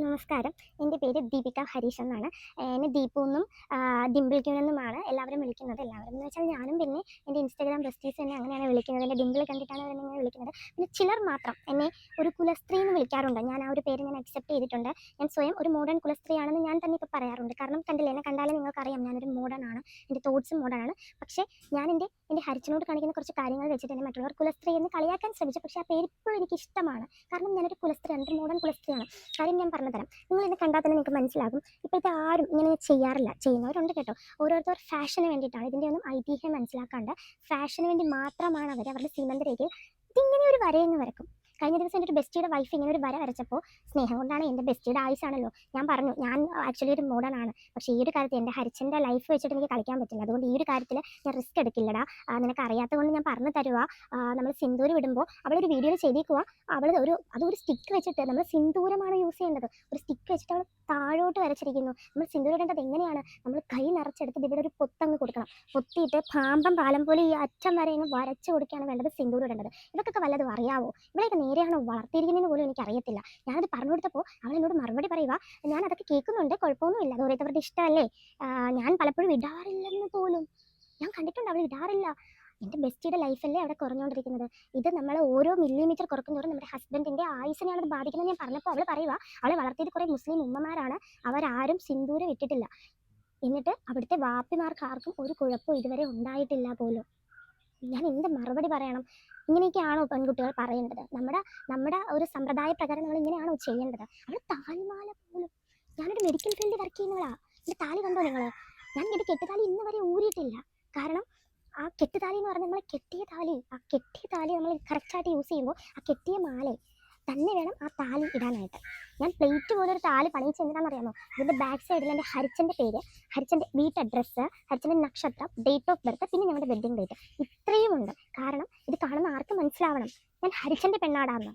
നമസ്കാരം. എൻ്റെ പേര് ദീപിക ഹരീഷ് എന്നാണ്. എന്നെ ദീപു എന്നും ഡിംപിൾ ക്യൂൻ എന്നുമാണ് എല്ലാവരും വിളിക്കുന്നത്. എല്ലാവരും എന്ന് വെച്ചാൽ ഞാനും പിന്നെ എൻ്റെ ഇൻസ്റ്റാഗ്രാം ബെസ്റ്റീസ് എന്നെ അങ്ങനെയാണ് വിളിക്കുന്നത്. എൻ്റെ ഡിംപിൾ കണ്ടിട്ടാണ് അവരെന്നെ ഇങ്ങനെ വിളിക്കുന്നത്. പിന്നെ ചിലർ മാത്രം എന്നെ ഒരു കുലസ്ത്രീ എന്ന് വിളിക്കാറുണ്ട്. ഞാൻ ആ ഒരു പേര് ഞാൻ അക്സെപ്റ്റ് ചെയ്തിട്ടുണ്ട്. ഞാൻ സ്വയം ഒരു മോഡേൺ കുലസ്ത്രീയാണെന്ന് ഞാൻ തന്നെ ഇപ്പോൾ പറയാറുണ്ട്. കാരണം കണ്ടില്ലേ, എന്നെ കണ്ടാലേ നിങ്ങൾക്കറിയാം ഞാനൊരു മോഡേൺ ആണ്. എൻ്റെ തോട്ട്സും മോഡേൺ ആണ്. പക്ഷേ ഞാൻ എൻ്റെ ഹരിച്ചനോട് കാണിക്കുന്ന കുറച്ച് കാര്യങ്ങൾ വെച്ചിട്ട് എന്നെ മറ്റുള്ളവർ കുലസ്ത്രീ എന്ന് കളിയാക്കാൻ ശ്രമിച്ചു. പക്ഷേ ആ പേര് ഇപ്പോഴും എനിക്ക് ഇഷ്ടമാണ്. കാരണം ഞാനൊരു കുലസ്ത്രീയാണ്, ഒരു മോഡേൺ കുലസ്ത്രീയാണ്. കാര്യം ഞാൻ പറഞ്ഞു തരാം. നിങ്ങൾ എന്നെ കണ്ടാൽ തന്നെ നിങ്ങൾക്ക് മനസ്സിലാകും. ഇപ്പോഴത്തെ ആരും ഇങ്ങനെ ചെയ്യാറില്ല. ചെയ്യുന്നവരുണ്ട് കേട്ടോ. ഓരോരുത്തർ ഫാഷന് വേണ്ടിയിട്ടാണ്. ഇതിൻ്റെ ഒന്നും ഐതിഹ്യം മനസ്സിലാക്കാണ്ട് ഫാഷന് വേണ്ടി മാത്രമാണ് അവരുടെ സീമന്തരേഖയിൽ ഇതിങ്ങനെ ഒരു വരയങ്ങ് വരക്കും. കഴിഞ്ഞ ദിവസം എൻ്റെ ഒരു ബെസ്റ്റിയുടെ വൈഫ് ഇങ്ങനെ ഒരു വര വരച്ചപ്പോൾ സ്നേഹം കൊണ്ടാണ്. എൻ്റെ ബെസ്റ്റിയുടെ ആയുസാണല്ലോ. ഞാൻ പറഞ്ഞു ഞാൻ ആക്ച്വലി ഒരു മോഡേൺ ആണ്. പക്ഷേ ഈ ഒരു കാര്യത്തിൽ എൻ്റെ ഹരിച്ചൻ്റെ ലൈഫ് വെച്ചിട്ട് എനിക്ക് കളിക്കാൻ പറ്റില്ല. അതുകൊണ്ട് ഈ ഒരു കാര്യത്തിൽ ഞാൻ റിസ്ക് എടുക്കില്ലടാ. നിനക്ക് അറിയാത്തത് കൊണ്ട് ഞാൻ പറഞ്ഞു തരുക. നമ്മൾ സിന്ദൂരം ഇടുമ്പോൾ അവളൊരു വീഡിയോയിൽ ചെയ്തേക്കുക. അതൊരു സ്റ്റിക്ക് വെച്ചിട്ട് നമ്മൾ സിന്ദൂരമാണ് യൂസ് ചെയ്യേണ്ടത്. ഒരു സ്റ്റിക്ക് വെച്ചിട്ട് അവൾ താഴോട്ട് വരച്ചിരിക്കുന്നു. നമ്മൾ സിന്ദൂരം ഇടേണ്ടത് എങ്ങനെയാണ്? നമ്മൾ കൈ നിറച്ചെടുത്ത് ഇവിടെ ഒരു പൊത്തങ്ങ് കൊടുക്കണം. പൊത്തിയിട്ട് പാമ്പം പാലം പോലെ ഈ അറ്റം വരെ അങ്ങ് വരച്ച് കൊടുക്കുകയാണ് വേണ്ടത് സിന്ദൂരം ഇടേണ്ടത്. ഇതൊക്കെ വല്ലതും അറിയാവോ? ഇവിടെയൊക്കെ നേരെയാണോ വളർത്തിയിരിക്കുന്നതെന്ന് പോലും എനിക്കറിയത്തില്ല. ഞാനത് പറഞ്ഞു കൊടുത്തപ്പോൾ അവൾ എന്നോട് മറുപടി പറയുക, ഞാൻ അതൊക്കെ കേൾക്കുന്നുണ്ട്, കുഴപ്പമൊന്നുമില്ല, അത് ഓരോരുത്തരുടെ ഇഷ്ടമല്ലേ, ഞാൻ പലപ്പോഴും ഇടാറില്ലെന്ന് പോലും. ഞാൻ കണ്ടിട്ടുണ്ട് അവൾ ഇടാറില്ല. എൻ്റെ ബെസ്റ്റിയുടെ ലൈഫല്ലേ അവിടെ കുറഞ്ഞുകൊണ്ടിരിക്കുന്നത്. ഇത് നമ്മൾ ഓരോ മില്ലിമീറ്റർ കുറയ്ക്കുന്നതോറും നമ്മുടെ ഹസ്ബൻഡിൻ്റെ ആയുസിനെയാണ് അത് ബാധിക്കുന്നത്. ഞാൻ പറഞ്ഞപ്പോൾ അവൾ പറയുക, അവളെ വളർത്തിയത് കുറേ മുസ്ലിം ഉമ്മമാരാണ്, അവരാരും സിന്ദൂരം ഇട്ടിട്ടില്ല. എന്നിട്ട് അവിടുത്തെ വാപ്പിമാർക്ക് ആർക്കും ഒരു കുഴപ്പവും ഇതുവരെ ഉണ്ടായിട്ടില്ല പോലും. ഞാൻ എന്ത് മറുപടി പറയണം? ഇങ്ങനെയൊക്കെയാണോ പെൺകുട്ടികൾ പറയേണ്ടത്? നമ്മുടെ ഒരു സമ്പ്രദായ പ്രകാരം നമ്മൾ ഇങ്ങനെയാണോ ചെയ്യേണ്ടത്? അവൾ താലിമാല പോലും. ഞാനൊരു മെഡിക്കൽ ഫീൽഡിൽ വർക്ക് ചെയ്യുന്നവളാ. എൻ്റെ താലി കണ്ടോ നിങ്ങൾ? ഞാൻ എൻ്റെ കെട്ടുതാലി ഇന്ന് വരെ ഊരിയിട്ടില്ല. കാരണം ആ കെട്ടുതാലി എന്ന് പറഞ്ഞാൽ നമ്മൾ കെട്ടിയ താലി നമ്മൾ കറക്റ്റായിട്ട് യൂസ് ചെയ്യുമ്പോൾ ആ കെട്ടിയ മാല തന്നെ വേണം ആ താലി ഇടാനായിട്ട്. ഞാൻ പ്ലേറ്റ് പോലെ ഒരു താലി പണിയിച്ച് എന്തിനാണെന്നറിയാമോ? ഇതിൻ്റെ ബാക്ക് സൈഡിൽ എൻ്റെ ഹരിച്ചൻ്റെ പേര്, ഹരിച്ചൻ്റെ വീട്ട് അഡ്രസ്സ്, ഹരിച്ചൻ്റെ നക്ഷത്രം, ഡേറ്റ് ഓഫ് ബർത്ത്, പിന്നെ ഞങ്ങളുടെ വെഡ്ഡിങ് ഡേറ്റ്, ഇത്രയും ഉണ്ട്. കാരണം ഇത് കാണുന്ന ആർക്കും മനസ്സിലാവണം ഞാൻ ഹരിച്ചൻ്റെ പെണ്ണാടാന്ന്.